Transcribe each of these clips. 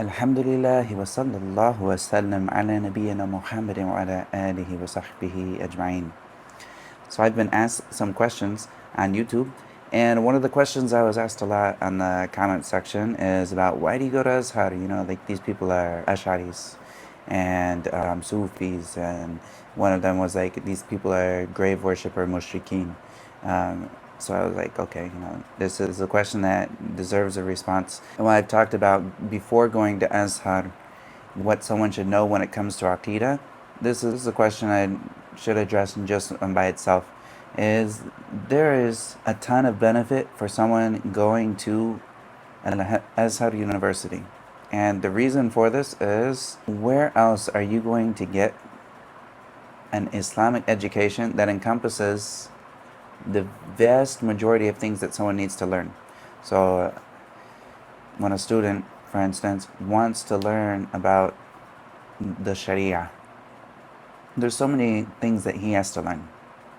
Alhamdulillah wa sallallahu wa sallam ala nabiyyina Muhammadin wa ala alihi wa sahbihi ajma'in. So I've been asked some questions on YouTube, and one of the questions I was asked a lot on the comment section is about why do you go to Azhar? Like these people are Asharis and Sufis, and one of them was like these people are grave worshipper mushrikeen. So I was like, okay, this is a question that deserves a response. And what I've talked about before going to Azhar, what someone should know when it comes to Aqeedah, this is a question I should address just by itself, is there is a ton of benefit for someone going to Al-Azhar University. And the reason for this is, where else are you going to get an Islamic education that encompasses the vast majority of things that someone needs to learn? So when a student, for instance, wants to learn about the Sharia, there's so many things that he has to learn.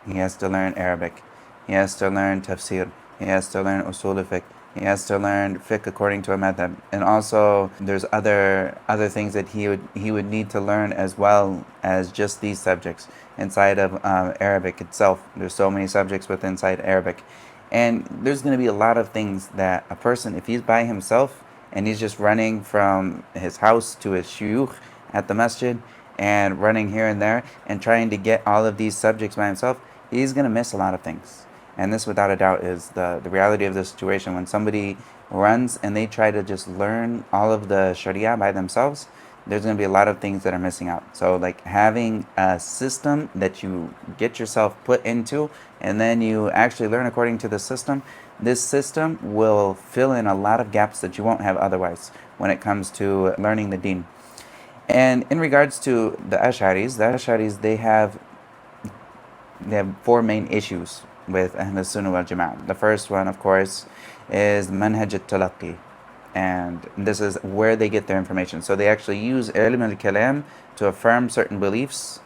He has to learn Arabic, he has to learn tafsir, he has to learn usul fiqh, he has to learn fiqh according to a madhab, and also there's other things that he would need to learn as well as just these subjects inside of Arabic itself. There's so many subjects within inside Arabic, and there's going to be a lot of things that a person, if he's by himself and he's just running from his house to his shuyukh at the masjid and running here and there and trying to get all of these subjects by himself, he's going to miss a lot of things. And this, without a doubt, is the reality of the situation. When somebody runs and they try to just learn all of the Sharia by themselves, there's going to be a lot of things that are missing out. So like having a system that you get yourself put into and then you actually learn according to the system, this system will fill in a lot of gaps that you won't have otherwise when it comes to learning the deen. And in regards to the Asharis, they have four main issues with Ahlu sunnah wal Jama'ah. The first one, of course, is manhaj at-talaqqi, and this is where they get their information. So they actually use ilm al-kalam to affirm certain beliefs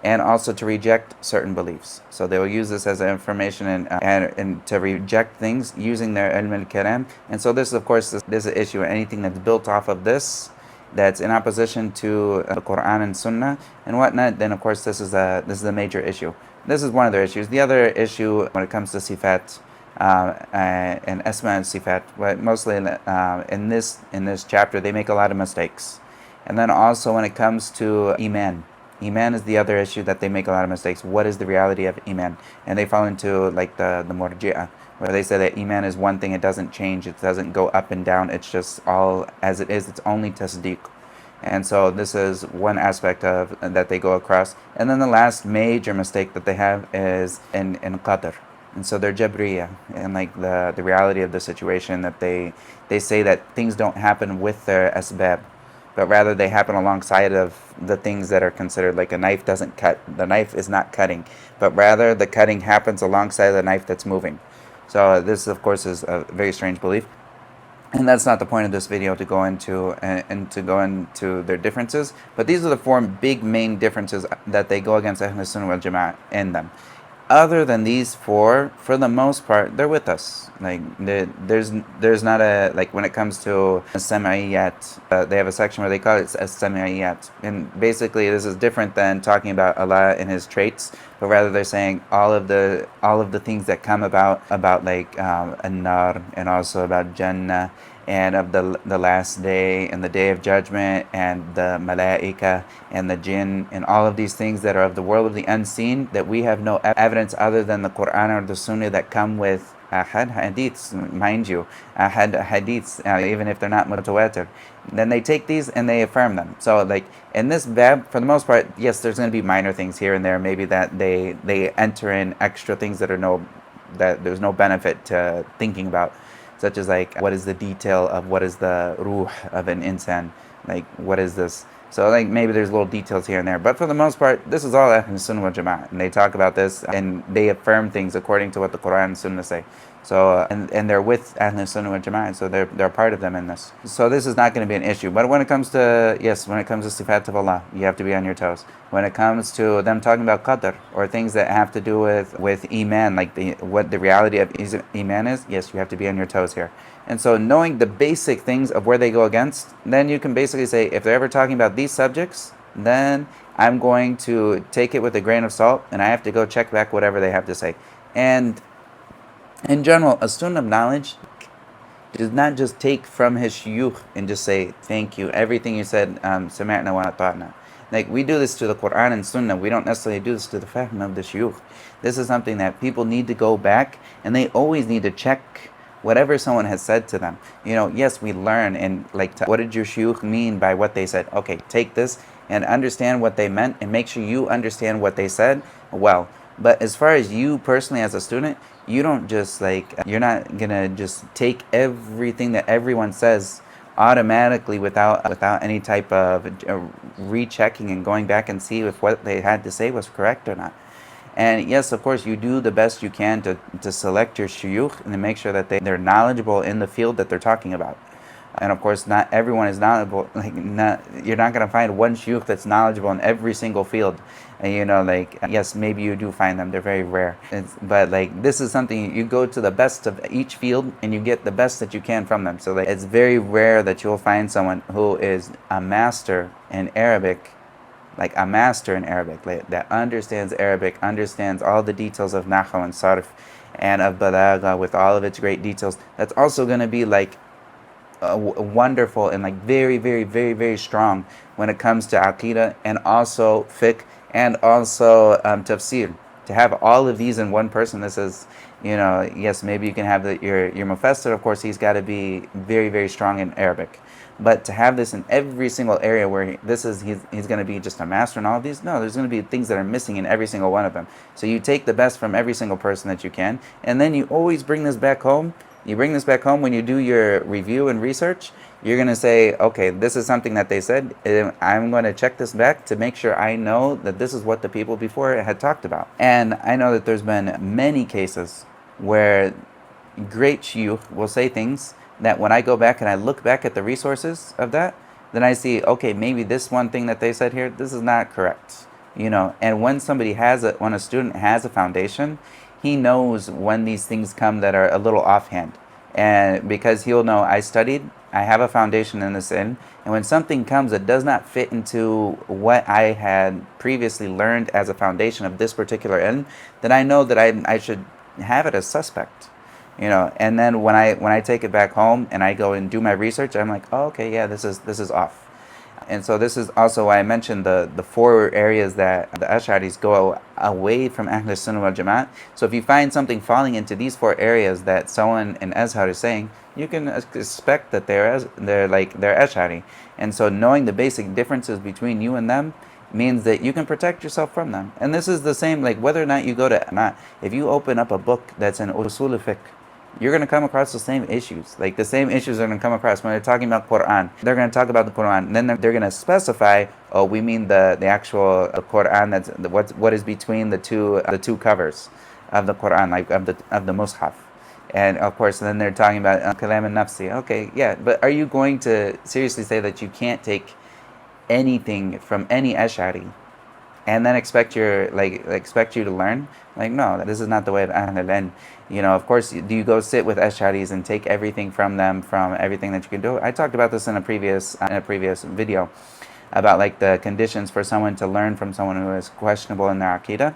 and also to reject certain beliefs. So they will use this as information and to reject things using their ilm al-kalam. And so this, of course, this is an issue. Anything that's built off of this, that's in opposition to the Quran and Sunnah and whatnot, then of course this is a major issue. This is one of their issues. The other issue when it comes to sifat and asma and sifat, but mostly in this chapter they make a lot of mistakes. And then also when it comes to Iman is the other issue that they make a lot of mistakes. What is the reality of Iman? And they fall into like the Murji'ah, where they say that Iman is one thing, it doesn't change, it doesn't go up and down, it's just all as it is, it's only tasdeeq. And so this is one aspect of that they go across. And then the last major mistake that they have is in Qadar. And so they're Jabriya, and like the reality of the situation, that they say that things don't happen with their asbab, but rather they happen alongside of the things that are considered, like a knife doesn't cut, the knife is not cutting, but rather the cutting happens alongside the knife that's moving. So this, of course, is a very strange belief. And that's not the point of this video, to go into and to go into their differences. But these are the four big main differences that they go against Ahlu sunnah wal Jama'ah in them. Other than these four, for the most part, they're with us. Like there's not a, like when it comes to sam'iyat, they have a section where they call it as-sam'iyat, and basically this is different than talking about Allah and His traits, but rather they're saying all of the things that come about like an-nar, and also about Jannah, and of the last day and the day of judgment and the malaika and the jinn, and all of these things that are of the world of the unseen, that we have no evidence other than the Quran or the Sunnah that come with ahad hadiths, mind you, ahad hadiths, even if they're not mutawatir. Then they take these and they affirm them. So like in this bab, for the most part, yes, there's going to be minor things here and there, maybe that they enter in extra things that there's no benefit to thinking about, such as like what is the detail of what is the ruh of an insan, like what is this. So like maybe there's little details here and there, but for the most part, this is all Ahlu sunnah wal Jama'ah, and they talk about this and they affirm things according to what the Quran and Sunnah say. So and they're with Ahlu Sunnah wal Jama'ah, so they're part of them in this. So this is not going to be an issue. But when it comes to sifat of Allah, you have to be on your toes. When it comes to them talking about Qadar or things that have to do with Iman, like what the reality of Iman is, yes, you have to be on your toes here. And so knowing the basic things of where they go against, then you can basically say, if they're ever talking about these subjects, then I'm going to take it with a grain of salt, and I have to go check back whatever they have to say. And in general, a student of knowledge does not just take from his shuyukh and just say, thank you, everything you said, sami'na wa ata'na. Like, we do this to the Quran and Sunnah. We don't necessarily do this to the fahm of the shuyukh. This is something that people need to go back, and they always need to check whatever someone has said to them. Yes, we learn, and what did your shuyukh mean by what they said? Okay, take this and understand what they meant, and make sure you understand what they said well. But as far as you personally as a student, you don't just you're not gonna just take everything that everyone says automatically without any type of rechecking and going back and see if what they had to say was correct or not. And yes, of course, you do the best you can to select your shuyukh and to make sure that they're knowledgeable in the field that they're talking about. And of course, not everyone is knowledgeable. You're not going to find one shuyukh that's knowledgeable in every single field. And yes, maybe you do find them. They're very rare. But this is something you go to the best of each field and you get the best that you can from them. So it's very rare that you'll find someone who is a master in Arabic, that understands Arabic, understands all the details of Nahw and Sarf and of Balagha with all of its great details. That's also going to be wonderful and very, very, very, very strong when it comes to Aqeedah and also Fiqh and also Tafsir. To have all of these in one person, this is, yes, maybe you can have your Mufassir, of course, he's got to be very, very strong in Arabic. But to have this in every single area where he's going to be just a master in all of these, no, there's going to be things that are missing in every single one of them. So you take the best from every single person that you can, and then you always bring this back home. You bring this back home when you do your review and research. You're going to say, okay, this is something that they said. I'm going to check this back to make sure I know that this is what the people before had talked about. And I know that there's been many cases where great shuyukh will say things that when I go back and I look back at the resources of that, then I see, okay, maybe this one thing that they said here, this is not correct. And when when a student has a foundation, he knows when these things come that are a little offhand. And because he'll know, I studied, I have a foundation in this ilm, and when something comes that does not fit into what I had previously learned as a foundation of this particular ilm, then I know that I should have it as suspect. And then when I take it back home and I go and do my research, I'm like, oh, okay, yeah, this is off. And so this is also why I mentioned the 4 areas that the Asharis go away from Ahlu Sunnah wal Jama'ah. So if you find something falling into these 4 areas that someone in Azhar is saying, you can expect that they're Ashari. And so knowing the basic differences between you and them means that you can protect yourself from them. And this is the same, whether or not you go to if you open up a book that's an usul fiqh, you're going to come across the same issues. The same issues are going to come across when they're talking about Quran. They're going to talk about the Quran. And then they're going to specify, oh, we mean the actual Quran, that's what is between the two covers of the Quran, of the Mus'haf. And of course, then they're talking about kalam al-nafsi. Okay, yeah, but are you going to seriously say that you can't take anything from any Ashari and then expect you to learn? No, this is not the way of Ahl al-Ilm. Of course, do you go sit with Asharis and take everything from them, from everything that you can do? I talked about this in a previous video about the conditions for someone to learn from someone who is questionable in their Aqeedah.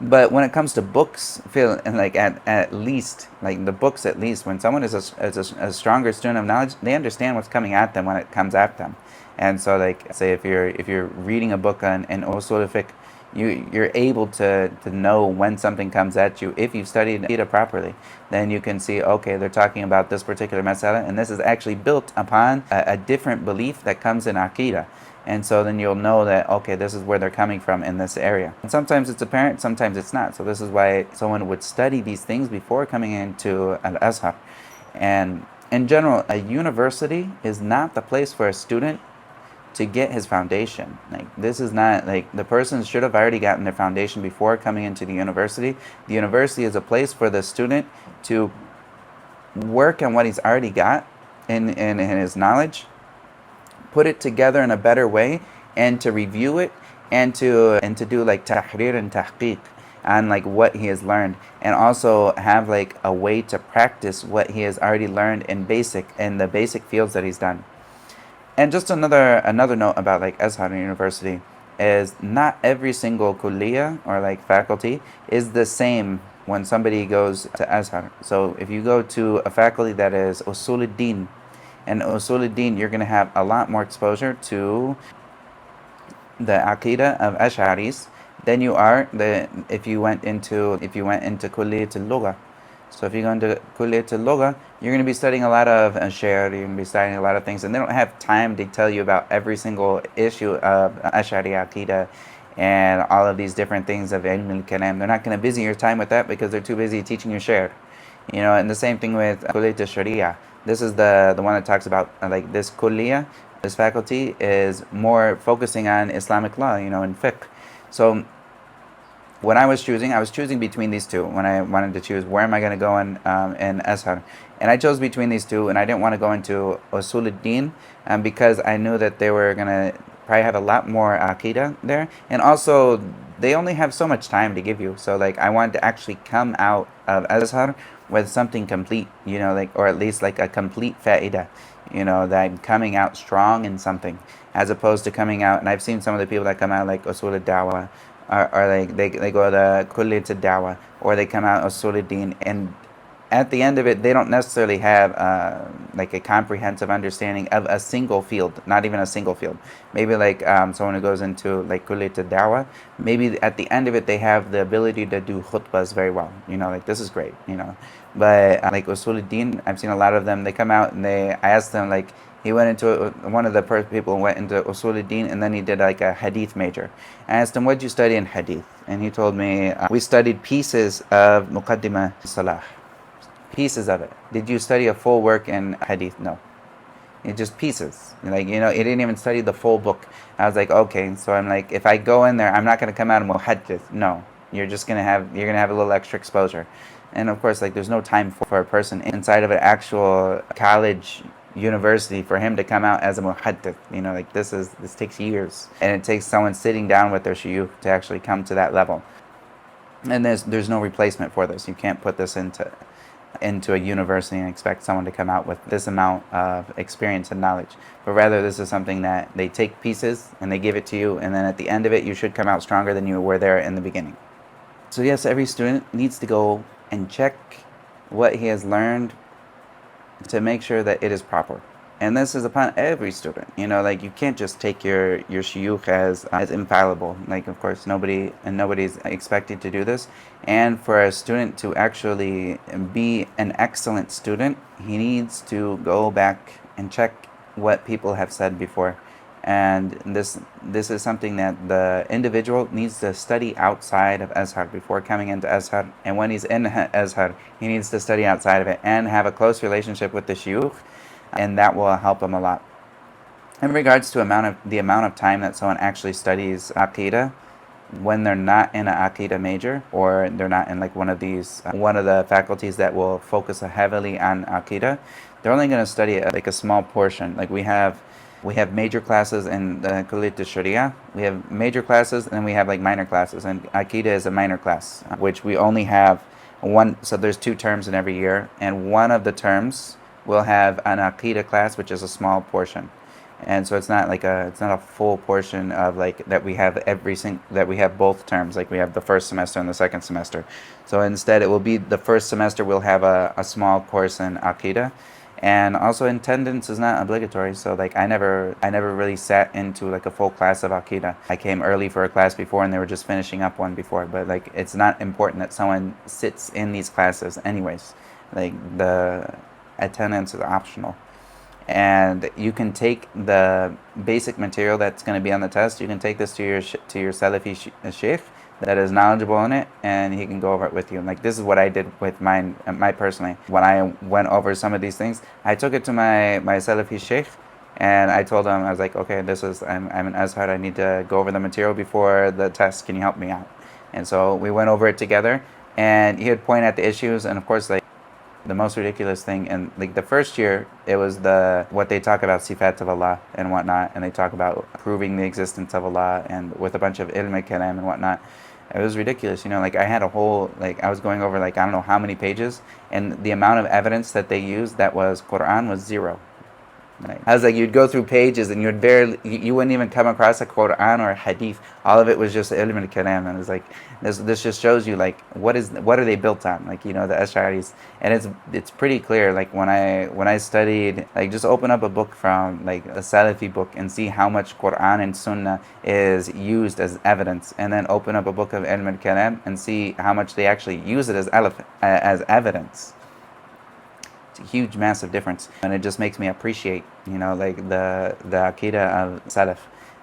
But when it comes to books, at least the books, at least when someone is a stronger student of knowledge, they understand what's coming at them when it comes at them. And so say if you're reading a book on usul fiqh, you're able to know when something comes at you. If you've studied Aqeedah properly, then you can see, okay, they're talking about this particular masala, and this is actually built upon a different belief that comes in Aqeedah. And so then you'll know that, okay, this is where they're coming from in this area. And sometimes it's apparent, sometimes it's not. So this is why someone would study these things before coming into Al-Azhar. And in general, a university is not the place for a student to get his foundation. Like, this is not, like, the person should have already gotten their foundation before coming into the university. The university is a place for the student to work on what he's already got in his knowledge, put it together in a better way, and to review it, and to do like tahrir and tahqiq on like what he has learned, and also have like a way to practice what he has already learned in the basic fields that he's done. And just another note about like Azhar University is not every single kulliyah or like faculty is the same when somebody goes to Azhar. So if you go to a faculty that is Usul al-Din, and Usul al-Din, you're going to have a lot more exposure to the Aqeedah of Asharis than you are if you went into Kulliyat al-Lugha. So if you go into Kulliyat al-Lugha, you're going to be studying a lot of Sharia, you're going to be studying a lot of things, and they don't have time to tell you about every single issue of Ashari Aqeedah and all of these different things of Ilm al-Kalam. They're not going to busy your time with that because they're too busy teaching you Sharia. And the same thing with Kulliyat al-Sharia. This is the one that talks about like this kulliyah, this faculty is more focusing on Islamic law, and fiqh. So when I was choosing between these two when I wanted to choose where am I going to go in Azhar. And I chose between these two, and I didn't want to go into Usul al-Din because I knew that they were going to probably have a lot more Aqeedah there. And also, they only have so much time to give you. So like I wanted to actually come out of Azhar with something complete, or at least like a complete fa'idah, that I'm coming out strong in something, as opposed to coming out, and I've seen some of the people that come out like Usul al-Dawah, or like they go to Kulliyat al-Dawah, or they come out Usul al-Din, and at the end of it, they don't necessarily have like a comprehensive understanding of a single field, not even a single field. Maybe like someone who goes into like Kulliyat al-Dawah, maybe at the end of it, they have the ability to do khutbahs very well. Like this is great, But like Usul al-Din, I've seen a lot of them, they come out and I asked them, like, he went into, one of the people went into Usul al-Din, and then he did like a hadith major. I asked him, what did you study in hadith? And he told me, we studied pieces of Muqaddimah Salah. Pieces of it. Did you study a full work in hadith? No. It's just pieces. Like, he didn't even study the full book. I was like, okay. So I'm like, if I go in there, I'm not going to come out of muhaddith. No. You're going to have a little extra exposure. And of course, like, there's no time for a person inside of an actual college university for him to come out as a muhaddith. Like, this takes years. And it takes someone sitting down with their shuyukh to actually come to that level. And there's no replacement for this. You can't put this into a university and expect someone to come out with this amount of experience and knowledge. But rather, this is something that they take pieces and they give it to you, and then at the end of it, you should come out stronger than you were there in the beginning. So yes, every student needs to go and check what he has learned to make sure that it is proper. And this is upon every student. Like, you can't just take your shuyukh as infallible. Like, of course, nobody's expected to do this. And for a student to actually be an excellent student, he needs to go back and check what people have said before. And this is something that the individual needs to study outside of Azhar before coming into Azhar. And when he's in Azhar, he needs to study outside of it and have a close relationship with the shuyukh, and that will help him a lot. In regards to the amount of time that someone actually studies Aqeedah, when they're not in an Aqeedah major, or they're not in like one of the faculties that will focus heavily on Aqeedah, they're only going to study like a small portion. Like we have major classes in the Kulliyat al-Sharia, we have major classes, and then we have like minor classes, and Aqeedah is a minor class, which we only have one. So there's 2 terms in every year, and one of the terms will have an Aqeedah class, which is a small portion. And so it's not a full portion of like that we have that we have both terms, like we have the first semester and the second semester. So instead, it will be the first semester we'll have a small course in Aqeedah, and also attendance is not obligatory. So like I never really sat into like a full class of Aqeedah. I came early for a class before, and they were just finishing up one before. But like it's not important that someone sits in these classes anyways. Like the attendance is optional. And you can take the basic material that's going to be on the test, you can take this to your Salafi sheikh that is knowledgeable in it, and he can go over it with you. And like this is what I did with my personally. When I went over some of these things, I took it to my Salafi sheikh, And I told him, I was like, okay, I'm an Azhar, I need to go over the material before the test, can you help me out? And so we went over it together, and he would point at the issues, and of course, like, the most ridiculous thing, and like the first year, it was what they talk about sifat of Allah and whatnot, and they talk about proving the existence of Allah, and with a bunch of ilm kalam and whatnot. It was ridiculous, like I had a whole, like I was going over like I don't know how many pages, and the amount of evidence that they used that was Quran was zero. Right. I was like, you'd go through pages and you wouldn't even come across a Quran or a hadith. All of it was just ilm al-kalam, and it's like this just shows you like what are they built on, like the Asharis, and it's pretty clear. Like when I studied, like just open up a book from like a Salafi book and see how much Quran and Sunnah is used as evidence, and then open up a book of ilm al-kalam and see how much they actually use it as evidence. A huge, massive difference, and it just makes me appreciate, like the Aqeedah of Salaf.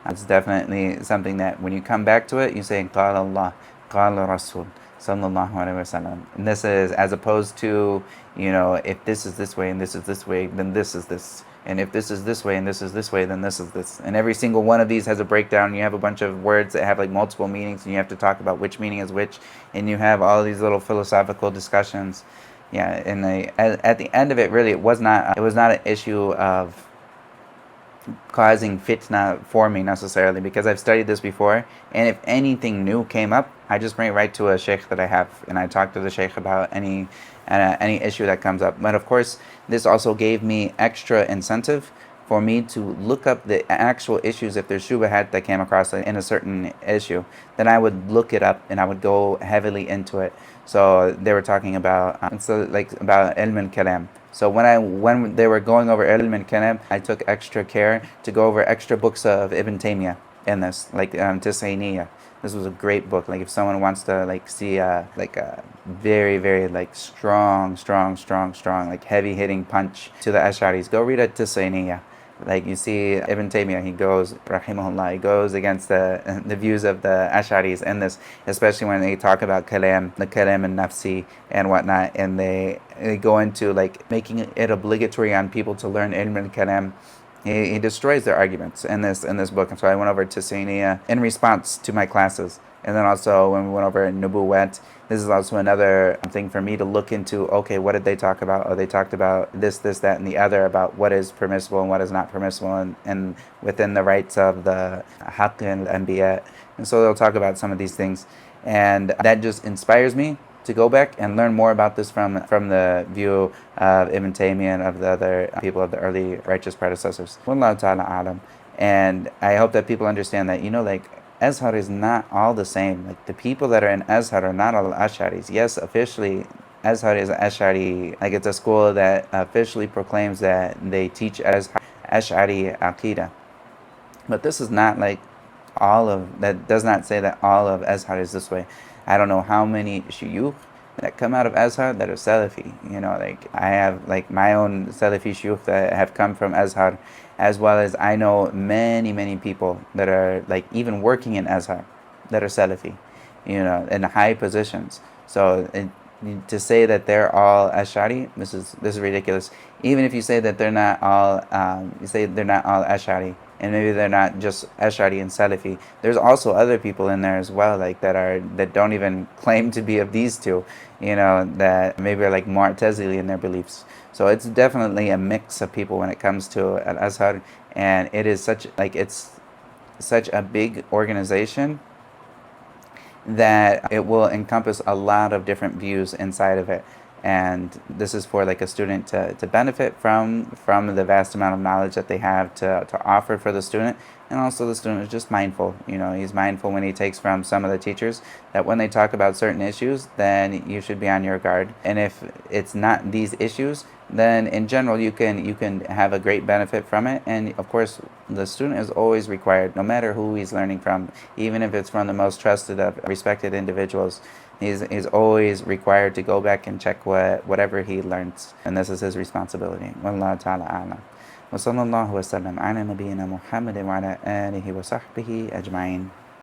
It's definitely something that when you come back to it, you say Qala Allah, Qala Rasul, Sallallahu Alaihi Wasallam. And this is as opposed to, if this is this way and this is this way, then this is this. And if this is this way and this is this way, then this is this. And every single one of these has a breakdown. You have a bunch of words that have like multiple meanings, and you have to talk about which meaning is which. And you have all these little philosophical discussions. Yeah, and at the end of it, really, it was not an issue of causing fitna for me necessarily, because I've studied this before, and if anything new came up, I just bring it right to a sheikh that I have, and I talk to the sheikh about any issue that comes up. But of course, this also gave me extra incentive for me to look up the actual issues. If there's shubahat that came across in a certain issue, then I would look it up and I would go heavily into it. So they were talking about about ilm al-kalam. So when they were going over ilm al-kalam, I took extra care to go over extra books of Ibn Taymiyyah in this, like Tis'iniyah. This was a great book. Like if someone wants to like see a very, very like strong, like heavy hitting punch to the Asharis, go read it Tis'iniyah. Like you see Ibn Taymiyyah, he goes, rahimahullah, he goes against the views of the Asharis in this, especially when they talk about the kalam and nafsi and whatnot, and they go into like making it obligatory on people to learn ilm al-kalam. He destroys their arguments in this book. And so I went over to Sainiya in response to my classes. And then also when we went over Nubuwat, this is also another thing for me to look into. Okay, what did they talk about? Oh, they talked about this, that, and the other, about what is permissible and what is not permissible, and within the rights of the haqq and anbiya. And so they'll talk about some of these things. And that just inspires me to go back and learn more about this from the view of Ibn Taymiyyah and of the other people of the early righteous predecessors. Wallahu ta'ala alam. And I hope that people understand that, like, Azhar is not all the same. Like, the people that are in Azhar are not all Asharis. Yes, officially, Azhar is Ashari. Like, it's a school that officially proclaims that they teach Ashari Aqeedah. But this is not like that does not say that all of Azhar is this way. I don't know how many shuyukh that come out of Azhar that are Salafi. Like I have like my own Salafi shuyukh that have come from Azhar, as well as I know many people that are like even working in Azhar that are Salafi, in high positions. So to say that they're all Ashari, this is ridiculous. Even if you say that they're not all, Ashari, and maybe they're not just Ashari and Salafi, there's also other people in there as well, like that don't even claim to be of these two, that maybe are like Mu'tazili in their beliefs. So it's definitely a mix of people when it comes to Al-Azhar, and it's such a big organization that it will encompass a lot of different views inside of it. And this is for like a student to benefit from the vast amount of knowledge that they have to offer for the student. And also the student is just mindful. He's mindful when he takes from some of the teachers that when they talk about certain issues, then you should be on your guard. And if it's not these issues, then in general you can have a great benefit from it. And of course, the student is always required, no matter who he's learning from, even if it's from the most trusted of respected individuals, he's always required to go back and check whatever he learns, and this is his responsibility. Wallahu ta'ala a'lam. Wa sallallahu wa sallam ala nabiyyina Muhammadin wa ala alihi wa sahbihi ajma'in.